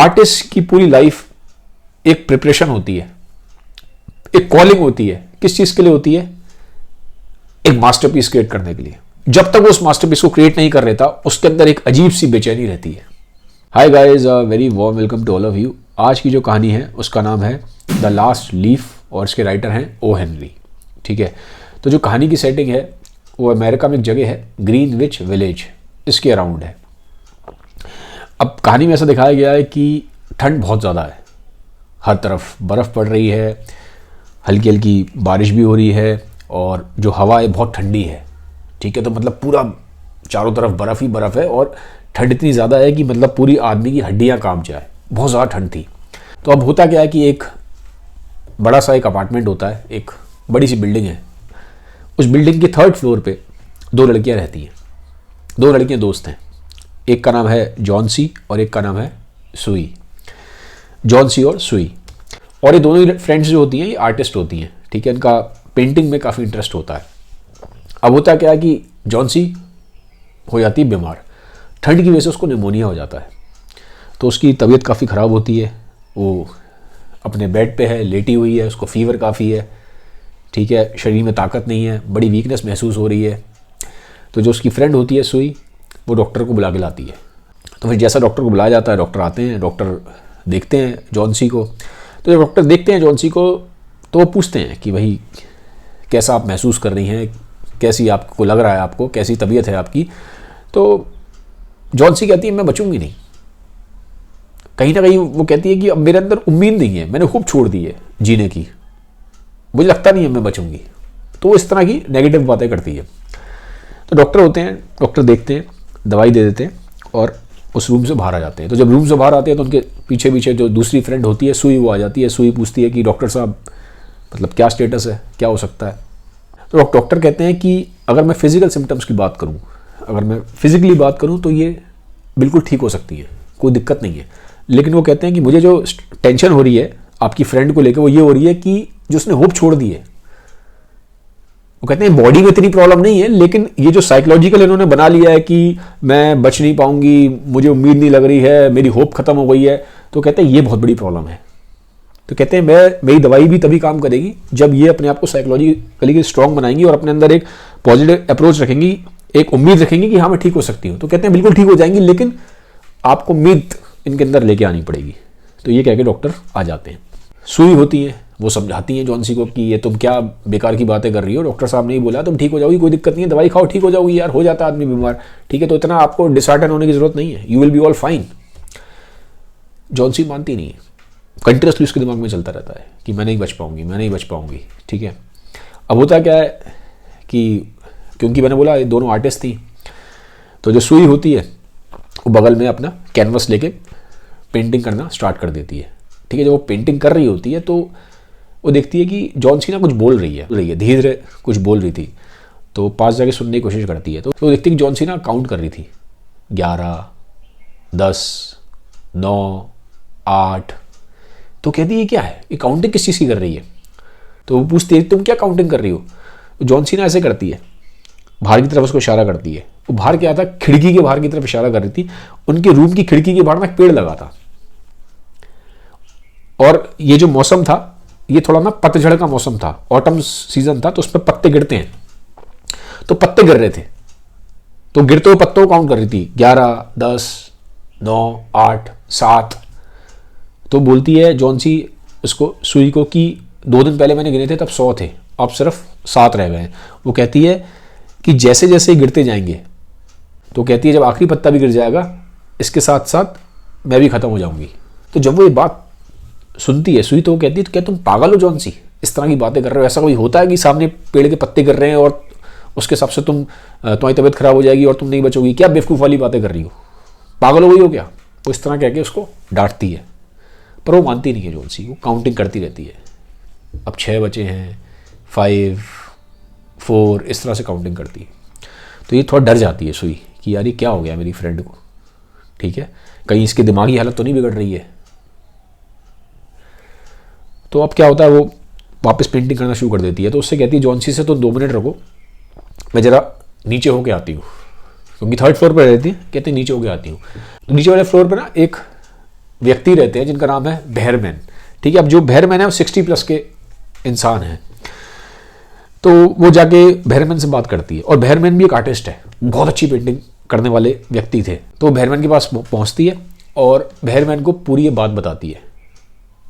Artist की पूरी life एक प्रिपरेशन होती है, एक कॉलिंग होती है। किस चीज के लिए होती है? एक मास्टरपीस क्रिएट करने के लिए। जब तक वो उस मास्टरपीस को क्रिएट नहीं कर लेता, उसके अंदर एक अजीब सी बेचैनी रहती है। Hi guys, very warm welcome to all of you. आज की जो कहानी है उसका नाम है द लास्ट लीफ और इसके राइटर हैं ओ हेनरी। ठीक है, तो जो कहानी की सेटिंग है वो अमेरिका में एक जगह है, ग्रीनविच विलेज, इसके अराउंड है। अब कहानी में ऐसा दिखाया गया है कि ठंड बहुत ज़्यादा है, हर तरफ बर्फ़ पड़ रही है, हल्की हल्की बारिश भी हो रही है और जो हवा है बहुत ठंडी है। ठीक है, तो मतलब पूरा चारों तरफ बर्फ़ ही बर्फ़ है और ठंड इतनी ज़्यादा है कि मतलब पूरी आदमी की हड्डियाँ कांप जाए, बहुत ज़्यादा ठंड थी। तो अब होता क्या है कि एक बड़ा सा एक अपार्टमेंट होता है, एक बड़ी सी बिल्डिंग है। उस बिल्डिंग के 3rd फ्लोर पे 2 लड़कियां रहती हैं। 2 लड़कियां दोस्त हैं, एक का नाम है जॉन सी और एक का नाम है सुई। जॉन सी और सुई, और ये दोनों ही फ्रेंड्स जो होती हैं ये आर्टिस्ट होती हैं। ठीक है, इनका पेंटिंग में काफ़ी इंटरेस्ट होता है। अब होता क्या है कि जॉन सी हो जाती है बीमार, ठंड की वजह से उसको निमोनिया हो जाता है। तो उसकी तबीयत काफ़ी ख़राब होती है, वो अपने बेड पे है, लेटी हुई है, उसको फीवर काफ़ी है। ठीक है, शरीर में ताकत नहीं है, बड़ी वीकनेस महसूस हो रही है। तो जो उसकी फ्रेंड होती है सुई, वो डॉक्टर को बुला के लाती है। तो फिर जैसा डॉक्टर को बुलाया जाता है, डॉक्टर आते हैं, डॉक्टर देखते हैं जॉन सी को। तो जब डॉक्टर देखते हैं जॉन सी को तो वो पूछते हैं कि भाई कैसा आप महसूस कर रही हैं, कैसी आपको लग रहा है, आपको कैसी तबीयत है आपकी। तो जॉन सी कहती है मैं बचूंगी नहीं। कहीं ना कहीं वो कहती है कि अब मेरे अंदर उम्मीद नहीं है, मैंने खूब छोड़ दी है जीने की, मुझे लगता नहीं है मैं बचूंगी। तो वो इस तरह की नेगेटिव बातें करती है। तो डॉक्टर होते हैं, डॉक्टर देखते हैं, दवाई दे देते हैं और उस रूम से बाहर आ जाते हैं। तो जब रूम से बाहर आते हैं तो उनके पीछे पीछे जो दूसरी फ्रेंड होती है सुई, वो आ जाती है। सुई पूछती है कि डॉक्टर साहब मतलब क्या स्टेटस है, क्या हो सकता है। तो डॉक्टर कहते हैं कि अगर मैं फिजिकल सिम्टम्स की बात करूं, अगर मैं फिजिकली बात करूं तो ये बिल्कुल ठीक हो सकती है, कोई दिक्कत नहीं है। लेकिन वो कहते हैं कि मुझे जो टेंशन हो रही है आपकी फ्रेंड को लेकर, वो ये हो रही है कि जो उसने होप छोड़ दी है। वो कहते हैं बॉडी में इतनी प्रॉब्लम नहीं है, लेकिन ये जो साइकोलॉजिकल इन्होंने बना लिया है कि मैं बच नहीं पाऊंगी, मुझे उम्मीद नहीं लग रही है, मेरी होप खत्म हो गई है। तो कहते हैं ये बहुत बड़ी प्रॉब्लम है। तो कहते हैं मेरी दवाई भी तभी काम करेगी जब ये अपने आप को साइकोलॉजिकली स्ट्रांग बनाएंगी और अपने अंदर एक पॉजिटिव अप्रोच रखेंगी, एक उम्मीद रखेंगी कि हाँ मैं ठीक हो सकती हूँ। तो कहते हैं बिल्कुल ठीक हो जाएंगी, लेकिन आपको उम्मीद इनके अंदर लेके आनी पड़ेगी। तो ये कह के डॉक्टर आ जाते हैं। सुई होती है, वो समझाती हैं जॉन सी को कि ये तुम क्या बेकार की बातें कर रही हो, डॉक्टर साहब ने ही बोला तुम ठीक हो जाओगी, कोई दिक्कत नहीं है, दवाई खाओ ठीक हो जाओगी यार, हो जाता है आदमी बीमार। ठीक है, तो इतना आपको डिसहार्टन होने की जरूरत नहीं है, you will be all fine. John सी मानती नहीं है, कंटिन्यूसली उसके दिमाग में चलता रहता है कि मैं नहीं बच पाऊंगी, मैं नहीं बच पाऊंगी। ठीक है, अब होता क्या है कि क्योंकि मैंने बोला ये दोनों आर्टिस्ट थी, तो जो सुई होती है वो बगल में अपना कैनवस लेके पेंटिंग करना स्टार्ट कर देती है। ठीक है, जब वो पेंटिंग कर रही होती है तो वो देखती है कि जॉन सी ना कुछ बोल रही है, धीरे धीरे कुछ बोल रही थी। तो पास जाके सुनने की कोशिश करती है तो वो देखती है कि जॉन सी ना काउंट कर रही थी, 11, 10, 9, 8। तो कहती है क्या है, ये काउंटिंग किस चीज़ की कर रही है। तो वो पूछती है तुम क्या काउंटिंग कर रही हो। तो जॉन सी ना ऐसे करती है, बाहर की तरफ उसको इशारा करती है। वो बाहर क्या था, खिड़की के बाहर की तरफ इशारा कर रही थी। उनके रूम की खिड़की के बाहर ना एक पेड़ लगा था और ये जो मौसम था ये थोड़ा ना पतझड़ का मौसम था, ऑटम सीजन था, तो उस पर पत्ते गिरते हैं। तो पत्ते गिर रहे थे, तो गिरते हुए पत्तों को काउंट कर रही थी, 11, 10, 9, 8, 7। तो बोलती है जॉन सी उसको, सुई को, कि 2 दिन पहले मैंने गिने थे तब 100 थे, अब सिर्फ 7 रह गए। वो कहती है कि जैसे जैसे गिरते जाएंगे, तो कहती है जब आखिरी पत्ता भी गिर जाएगा इसके साथ साथ मैं भी खत्म हो जाऊंगी। तो जब वो ये बात सुनती है सुई, तो वो कहती है क्या तुम पागल हो जॉन सी, इस तरह की बातें कर रहे हो। ऐसा कोई होता है कि सामने पेड़ के पत्ते गिर रहे हैं और उसके हिसाब से तुम्हारी तबीयत खराब हो जाएगी और तुम नहीं बचोगी, क्या बेवकूफ़ वाली बातें कर रही हो, पागल हो गई हो क्या। वो इस तरह कह के उसको डांटती है, पर वो मानती नहीं है जॉन सी, वो काउंटिंग करती रहती है। अब 6 बचे हैं, 5, 4, इस तरह से काउंटिंग करती है। तो ये थोड़ा डर जाती है सुई कि यार ये क्या हो गया मेरी फ्रेंड को। ठीक है, कहीं इसकी दिमागी हालत तो नहीं बिगड़ रही है। तो अब क्या होता है, वो वापस पेंटिंग करना शुरू कर देती है। तो उससे कहती है जॉन सी से तो 2 मिनट रुको, मैं ज़रा नीचे होके आती हूँ, क्योंकि 3rd फ्लोर पर रहती है। कहते नीचे होके आती हूँ। तो नीचे वाले फ्लोर पर ना एक व्यक्ति रहते हैं जिनका नाम है बेहरमैन। ठीक है, अब जो बेहरमैन है वो 60+ के इंसान है। तो वो जाके बेहरमैन से बात करती है, और बेहरमैन भी एक आर्टिस्ट है, बहुत अच्छी पेंटिंग करने वाले व्यक्ति थे। तो बेहरमैन के पास पहुंचती है और बेहरमैन को पूरी ये बात बताती है,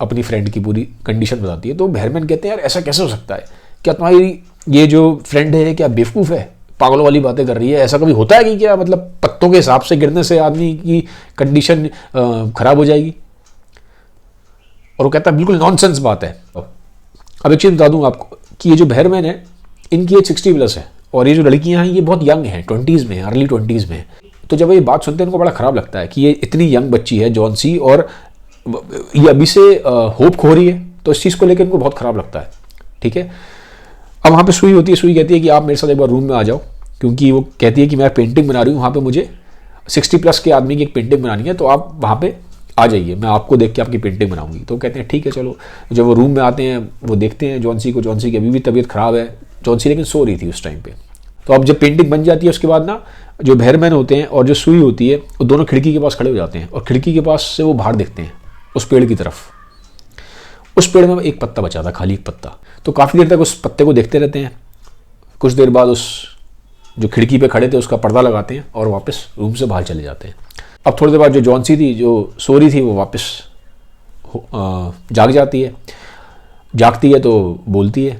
अपनी फ्रेंड की पूरी कंडीशन बताती है। तो बेहरमैन कहते हैं यार ऐसा कैसे हो सकता है, क्या तुम्हारी ये जो फ्रेंड है क्या बेवकूफ़ है, पागलों वाली बातें कर रही है, ऐसा कभी होता है कि क्या, मतलब पत्तों के हिसाब से गिरने से आदमी की कंडीशन खराब हो जाएगी। और वो कहता है बिल्कुल नॉनसेंस बात है। अब एक चीज़ बता दूं आपको कि ये जो बेहरमैन है इनकी एज 60+ है, और ये जो लड़कियां हैं ये बहुत यंग हैं, 20s में, अर्ली 20s में। तो जब ये बात सुनते हैं इनको बड़ा ख़राब लगता है कि ये इतनी यंग बच्ची है जॉन सी, और ये अभी से होप खो रही है। तो इस चीज़ को लेकर इनको बहुत ख़राब लगता है। ठीक है, अब वहाँ पे सुई होती है। सुई कहती है कि आप मेरे साथ एक बार रूम में आ जाओ, क्योंकि वो कहती है कि मैं पेंटिंग बना रही हूँ, वहाँ पे मुझे 60+ के आदमी की एक पेंटिंग बनानी है, तो आप वहाँ पे आ जाइए, मैं आपको देख के आपकी पेंटिंग बनाऊंगी। तो कहते हैं ठीक है चलो। जब वो रूम में आते हैं वो देखते हैं जॉन को। जॉन की अभी भी तबीयत ख़राब है, जॉन सी लेकिन सो रही थी उस टाइम पे। तो अब जब पेंटिंग बन जाती है उसके बाद ना जो बेहरमैन होते हैं और जो सुई होती है वो दोनों खिड़की के पास खड़े हो जाते हैं, और खिड़की के पास से वो बाहर देखते हैं उस पेड़ की तरफ। उस पेड़ में एक पत्ता बचा था, खाली एक पत्ता। तो काफ़ी देर तक उस पत्ते को देखते रहते हैं। कुछ देर बाद उस जो खिड़की पे खड़े थे उसका पर्दा लगाते हैं और वापस रूम से बाहर चले जाते हैं। अब थोड़ी देर बाद जो जॉन सी थी जो सो रही थी वो वापस जाग जाती है। जागती है तो बोलती है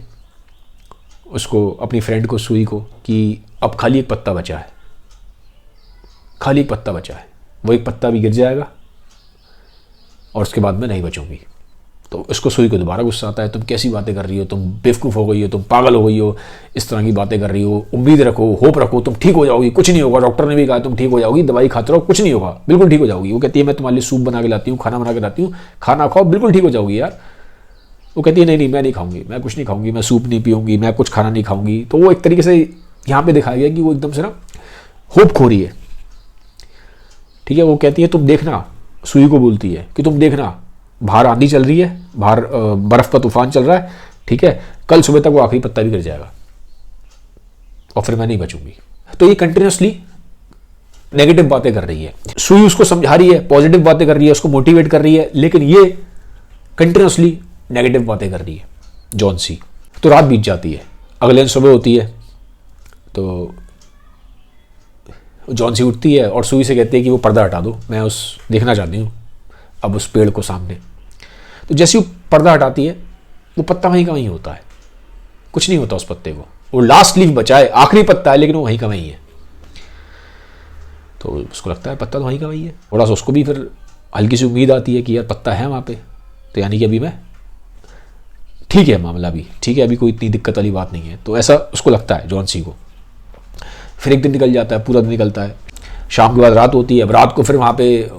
उसको, अपनी फ्रेंड को, सुई को, कि अब खाली एक पत्ता बचा है, खाली एक पत्ता बचा है, वो एक पत्ता भी गिर जाएगा और उसके बाद मैं नहीं बचूंगी। तो उसको, सुई को दोबारा गुस्सा आता है, तुम कैसी बातें कर रही हो, तुम बेवकूफ़ हो गई हो, तुम पागल हो गई हो, इस तरह की बातें कर रही हो, उम्मीद रखो, होप रखो, तुम ठीक हो जाओगी, कुछ नहीं होगा, डॉक्टर ने भी कहा तुम ठीक हो जाओगी, दवाई खाते रहो, कुछ नहीं होगा, बिल्कुल ठीक हो जाओगी। वो कहती है मैं तुम्हारे लिए सूप बना के लाती हूँ, खाना बना के लाती हूँ, खाना खाओ, बिल्कुल ठीक हो जाओगी यार। वो कहती है नहीं नहीं मैं नहीं खाऊंगी, मैं कुछ नहीं खाऊंगी, मैं सूप नहीं पीऊंगी, मैं कुछ खाना नहीं खाऊंगी। तो वो एक तरीके से यहाँ पे दिखाया गया कि वो एकदम से ना होप खो रही है। ठीक है, वो कहती है तुम देखना, सुई को बोलती है कि तुम देखना, बाहर आंधी चल रही है, बाहर बर्फ का तूफान चल रहा है, ठीक है, कल सुबह तक वो आखिरी पत्ता भी गिर जाएगा और फिर मैं नहीं बचूंगी। तो ये कंटिन्यूसली नेगेटिव बातें कर रही है। सुई उसको समझा रही है, पॉजिटिव बातें कर रही है, उसको मोटिवेट कर रही है, लेकिन ये कंटिन्यूसली नेगेटिव बातें कर रही है जॉन सी। तो रात बीत जाती है, अगले दिन सुबह होती है। तो जॉन सी उठती है और सुई से कहती है कि वो पर्दा हटा दो, मैं उस देखना चाहती हूँ अब उस पेड़ को सामने। तो जैसे वो पर्दा हटाती है वो पत्ता वहीं का वहीं होता है, कुछ नहीं होता उस पत्ते को। वो लास्ट लीफ बचा है, आखिरी पत्ता है, लेकिन वो वहीं का वहीं है। तो उसको लगता है पत्ता तो वहीं का वहीं है। थोड़ा सा उसको भी फिर हल्की सी उम्मीद आती है कि यार पत्ता है वहाँ पे, तो यानी कि अभी मैं ठीक है, मामला भी ठीक है, अभी कोई इतनी दिक्कत वाली बात नहीं है। तो ऐसा उसको लगता है जॉन सी को। फिर एक दिन निकल जाता है, पूरा दिन निकलता है, शाम के बाद रात होती है। अब रात को फिर वहाँ पे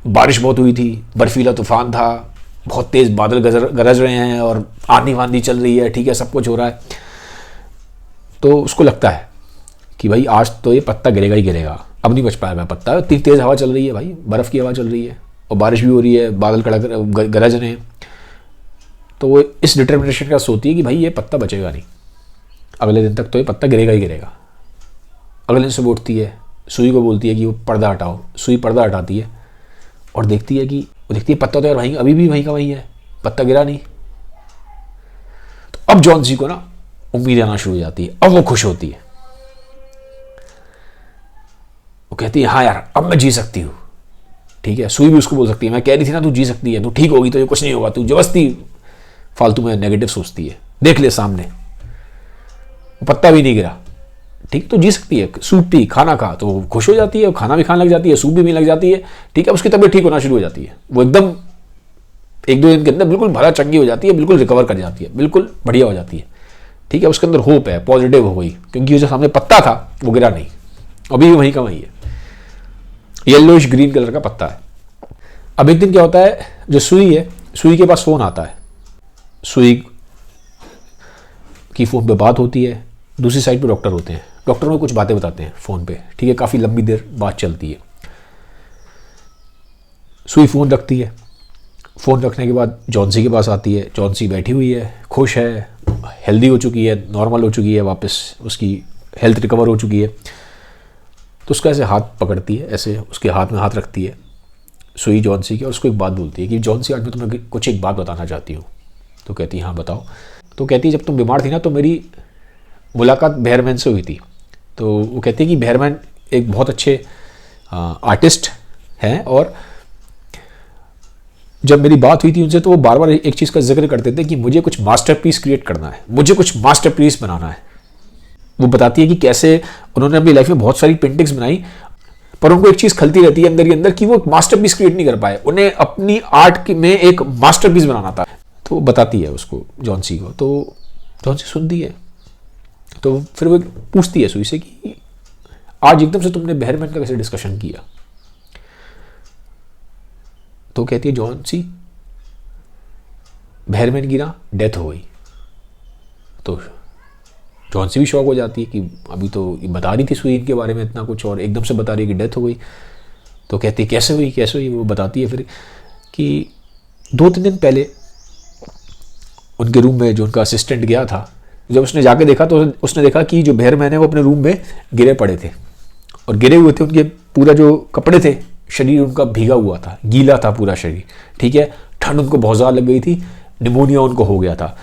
बारिश बहुत हुई थी, बर्फीला तूफान था, बहुत तेज़ बादल गरज रहे हैं और आंधी वांधी चल रही है, ठीक है, सब कुछ हो रहा है। तो उसको लगता है कि भाई आज तो ये पत्ता गिरेगा ही गिरेगा, अब नहीं बच पाएगा पत्ता। इतनी तेज़ हवा चल रही है भाई, बर्फ़ की हवा चल रही है और बारिश भी हो रही है, बादल कड़क गरज रहे हैं। तो वो इस डिटर्मिनेशन का सोचती है कि भाई ये पत्ता बचेगा नहीं, अगले दिन तक तो ये पत्ता गिरेगा ही गिरेगा। अगले दिन सुबह उठती है, सुई को बोलती है कि वो पर्दा हटाओ। सुई पर्दा हटाती है और देखती है कि वो देखती है पत्ता तो यार वहीं, अभी भी वहीं का वहीं है, पत्ता गिरा नहीं। तो अब जॉन सी को ना उम्मीद आना शुरू हो जाती है, अब वो खुश होती है। वो कहती है हाँ यार अब मैं जी सकती हूँ, ठीक है। सुई भी उसको बोल सकती है मैं कह रही थी ना तू जी सकती है, तू ठीक होगी, तो ये कुछ नहीं होगा, तू जबरदस्ती फालतू में नेगेटिव सोचती है, देख ले सामने पत्ता भी नहीं गिरा, ठीक, तो जी सकती है, सूप पी, खाना खा। तो खुश हो जाती है, खाना भी खाने लग जाती है, सूप भी पीने लग जाती है, ठीक है। उसकी तबीयत ठीक होना शुरू हो जाती है, वो एकदम 1-2 दिन के अंदर बिल्कुल भला चंगी हो जाती है, बिल्कुल रिकवर कर जाती है, बिल्कुल बढ़िया हो जाती है, ठीक है। उसके अंदर होप है, पॉजिटिव हो गई, क्योंकि जो सामने पत्ता था वो गिरा नहीं, अभी भी वहीं का वहीं है, येलोइश ग्रीन कलर का पत्ता है। अब एक दिन क्या होता है, जो सुई है, सुई के पास फोन आता है, सुई की फोन पे बात होती है, दूसरी साइड पे डॉक्टर होते हैं, डॉक्टर में कुछ बातें बताते हैं फ़ोन पे, ठीक है। काफ़ी लंबी देर बात चलती है। सुई फ़ोन रखती है, फ़ोन रखने के बाद जॉन सी के पास आती है। जॉन सी बैठी हुई है, खुश है, हेल्दी हो चुकी है, नॉर्मल हो चुकी है, वापस उसकी हेल्थ रिकवर हो चुकी है। तो उसका ऐसे हाथ पकड़ती है, ऐसे उसके हाथ में हाथ रखती है सुई जॉन-सी की और उसको एक बात बोलती है कि जॉन-सी आज मैं तुम्हें कुछ एक बात बताना चाहती हूँ। तो कहती है हाँ बताओ। तो कहती है जब तुम बीमार थी ना तो मेरी मुलाकात बेहरमैन से हुई थी। तो वो कहती है कि बेहरमैन एक बहुत अच्छे आर्टिस्ट हैं और जब मेरी बात हुई थी उनसे तो वो बार बार एक चीज़ का जिक्र करते थे कि मुझे कुछ मास्टरपीस क्रिएट करना है, मुझे कुछ मास्टरपीस बनाना है। वो बताती है कि कैसे उन्होंने अपनी लाइफ में बहुत सारी पेंटिंग्स बनाई पर उनको एक चीज़ खलती रहती है अंदर ही अंदर कि वो मास्टरपीस क्रिएट नहीं कर पाए, उन्हें अपनी आर्ट में एक मास्टरपीस बनाना था। तो वो बताती है उसको जॉन-सी को। तो जॉन-सी सुनती है तो फिर वो पूछती है सुई से कि आज एकदम से तुमने बेहरमैन का कैसे डिस्कशन किया। तो कहती है जॉन-सी बेहरमैन की ना डेथ हो गई। तो जॉन-सी भी शॉक हो जाती है कि अभी तो बता रही थी सुई के बारे में इतना कुछ और एकदम से बता रही है कि डेथ हो गई। तो कहती है कैसे हुई। वो बताती है फिर कि 2-3 दिन पहले उनके रूम में जो उनका असिस्टेंट गया था, जब उसने जाके देखा तो उसने देखा कि जो बेहरमैन है वो अपने रूम में गिरे पड़े थे और गिरे हुए थे। उनके पूरा जो कपड़े थे, शरीर उनका भीगा हुआ था, गीला था पूरा शरीर, ठीक है। ठंड उनको बहुत ज़्यादा लग गई थी, निमोनिया उनको हो गया था।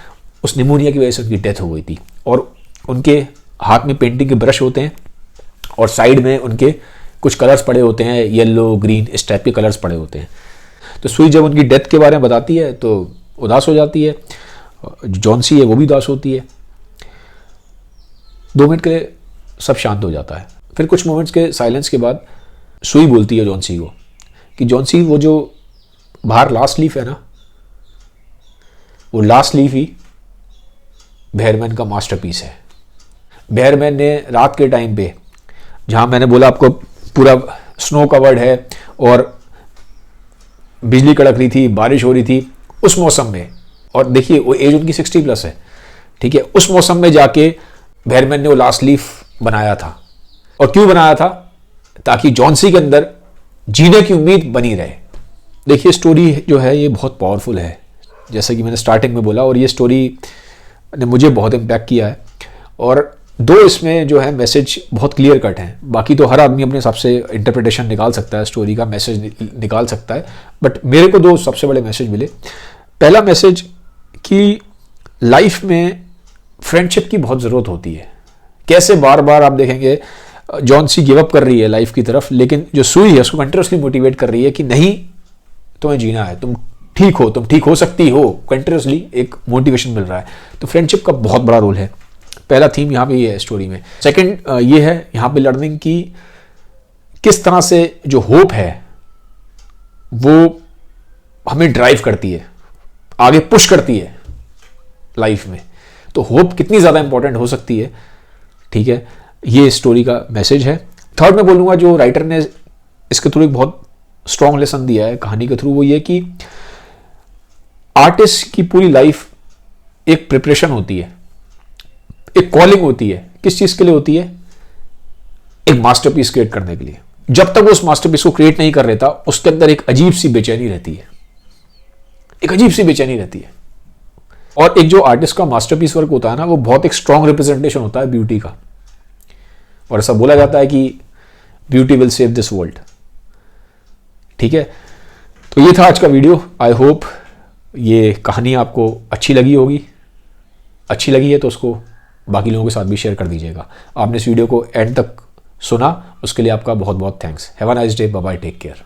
उस निमोनिया की वजह से उनकी डेथ हो गई थी और उनके हाथ में पेंटिंग के ब्रश होते हैं और साइड में उनके कुछ कलर्स पड़े होते हैं, येलो ग्रीन इस टाइप के कलर्स पड़े होते हैं। तो सुई जब उनकी डेथ के बारे में बताती है तो उदास हो जाती है, जॉन-सी है वो भी उदास होती है। 2 मिनट के लिए सब शांत हो जाता है। फिर कुछ मोमेंट्स के साइलेंस के बाद सुई बोलती है जॉन-सी को कि जॉन-सी वो जो बाहर लास्ट लीफ है ना, वो लास्ट लीफ ही बेहरमैन का मास्टरपीस है। बेहरमैन ने रात के टाइम पे, जहाँ मैंने बोला आपको पूरा स्नो कवर्ड है और बिजली कड़क रही थी, बारिश हो रही थी, उस मौसम में, और देखिए वो एज उनकी 60+ है, ठीक है, उस मौसम में जाके बेहरमैन ने वो लास्ट लीफ बनाया था। और क्यों बनाया था? ताकि जॉन-सी के अंदर जीने की उम्मीद बनी रहे। देखिए स्टोरी जो है ये बहुत पावरफुल है, जैसे कि मैंने स्टार्टिंग में बोला, और ये स्टोरी ने मुझे बहुत इम्पैक्ट किया है। और 2 इसमें जो है मैसेज बहुत क्लियर कट हैं। बाकी तो हर आदमी अपने हिसाब से इंटरप्रिटेशन निकाल सकता है, स्टोरी का मैसेज निकाल सकता है, बट मेरे को 2 सबसे बड़े मैसेज मिले। पहला मैसेज कि लाइफ में फ्रेंडशिप की बहुत ज़रूरत होती है। कैसे बार बार आप देखेंगे जॉन-सी गिव अप कर रही है लाइफ की तरफ, लेकिन जो सुई है उसको कंटिन्यूसली मोटिवेट कर रही है कि नहीं तुम्हें जीना है, तुम ठीक हो सकती हो, कंटिन्यूसली एक मोटिवेशन मिल रहा है। तो फ्रेंडशिप का बहुत बड़ा रोल है। पहला थीम यहाँ पे ये है स्टोरी में। सेकंड ये है यहाँ पे लर्निंग की किस तरह से जो होप है वो हमें ड्राइव करती है, आगे पुश करती है लाइफ में। तो होप कितनी ज़्यादा इंपॉर्टेंट हो सकती है, ठीक है, ये स्टोरी का मैसेज है। थर्ड मैं बोलूँगा जो राइटर ने इसके थ्रू एक बहुत स्ट्रॉन्ग लेसन दिया है कहानी के थ्रू, वो ये कि आर्टिस्ट की पूरी लाइफ एक प्रिपरेशन होती है, एक कॉलिंग होती है। किस चीज़ के लिए होती है? एक मास्टरपीस क्रिएट करने के लिए। जब तक वो उस मास्टरपीस को क्रिएट नहीं कर लेता उसके अंदर एक अजीब सी बेचैनी रहती है, एक अजीब सी बेचैनी रहती है। और एक जो आर्टिस्ट का मास्टरपीस वर्क होता है ना, वो बहुत एक स्ट्रॉन्ग रिप्रेजेंटेशन होता है ब्यूटी का, और ऐसा बोला जाता है कि beauty will save this world, ठीक है। तो ये था आज का वीडियो। आई होप ये कहानी आपको अच्छी लगी होगी। अच्छी लगी है तो उसको बाकी लोगों के साथ भी शेयर कर दीजिएगा। आपने इस वीडियो को एंड तक सुना उसके लिए आपका बहुत बहुत thanks. Have a nice day, bye bye, take care.